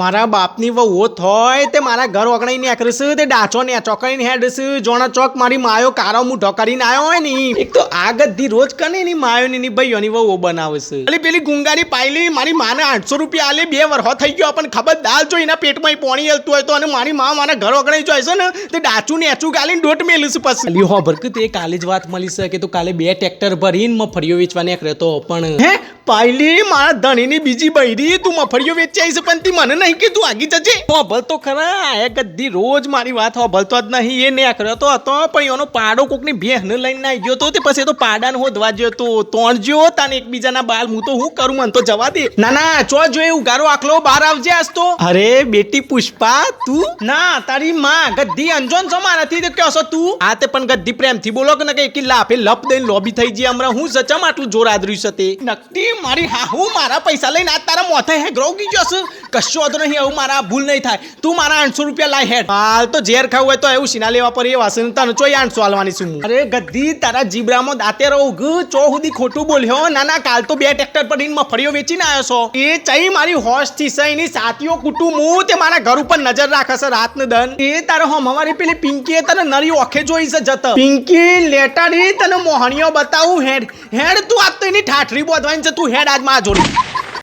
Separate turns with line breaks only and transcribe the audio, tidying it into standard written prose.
મારા બાપની વહુ થોય તે મારા ઘર ઓગણાઈ નીકળશે તે ડાચો ને ચોકડીને હેડશે જોણા ચોક મારી માયો કારો મુઢો કરીને આવ્યો હોય ને એક તો આ ગદ્દી રોજ કને ની માયો ની ભાઈઓની વહુ બનાવશે અલી પેલી ગુંગાની પાયલી મારી માને 800 રૂપિયા આલે 2 વર્ષ થઈ ગયો પણ ખબરદાર જો એના પેટમાં પોણી હલતું હોય તો અને મારી માં મારા ઘર ઓગણાઈ જાય છે ને તે ડાચું નેચું ગાલીને ડોટ મેલીશ પછી અલી હો ભરક તે કાલે જ વાત મળી છે કે તું કાલે 2 ટ્રેક્ટર ભરીને મફળીઓ વેચવા નીકળ્યો પણ હે પાયલી મારા ધણીની બીજી બૈરી તું મફળીઓ વેચી આવી છે પણ તી મને નહીં કે તું આગી જજે હોભલ તો ખરા આ ગદ્દી રોજ મારી વાત હોભલતો જ નહીં એ નીકળ્યો તો હતો પણ એનો પાડો કોકની ભેહને લઈને આવી ગયો તો તે પછી તો પાડાને હોદવા ગયો તો તોણજો તાને એકબીજાના બાલ હું તો હું કરું મન તો જવા દે ના ના ચો જોઈ ઉગારો આખલો બહાર આવજે આજ તો અરે બેટી પુષ્પા તું ના તારી માં ગદ્દી અંજોન છો મારાથી તો કહો છો તું આ તે પણ ગદ્દી પ્રેમથી બોલો કે કે એકી લાફે લપ દઈને લોબી થઈ ગઈ હમણાં હું સચમ આટલું જોર આદર્યું છે તે નકટી મારી હા હું મારા પૈસા લઈને આ તારા મોથે હે ગ્રોગી જશે કશો વાંધો નહીં એવું મારા ભૂલ નહીં થાય તું મારા 800 રૂપિયા લાય હેડ હાલ તો ઝેર ખાવું હોય તો એવું સીના લેવા પર એ વાસણ તને ચોય 800 આલવાની છું અરે ગદ્દી તારા જીબ્રામાં દાંતે રહું ગ ચો સુધી ખોટું બોલ્યો ના ના કાલ તો 2 ટ્રેક્ટર પર મફળીઓ વેચીને આવ્યો છો એ ચઈ મારી હોશ થી સઈની સાતીઓ કુટુંબ હું તે મારા ઘર ઉપર નજર રાખે છે રાત ને દન એ તારો હમ અમારી પેલી પિંકી તને નરી ઓખે જોઈ છે જત પિંકી લેટાડી તને મોહણીઓ બતાવું હેડ હેડ તું આજ તો એની ઠાઠરી બોધવાની છે તું હેડ આજ માં જોડી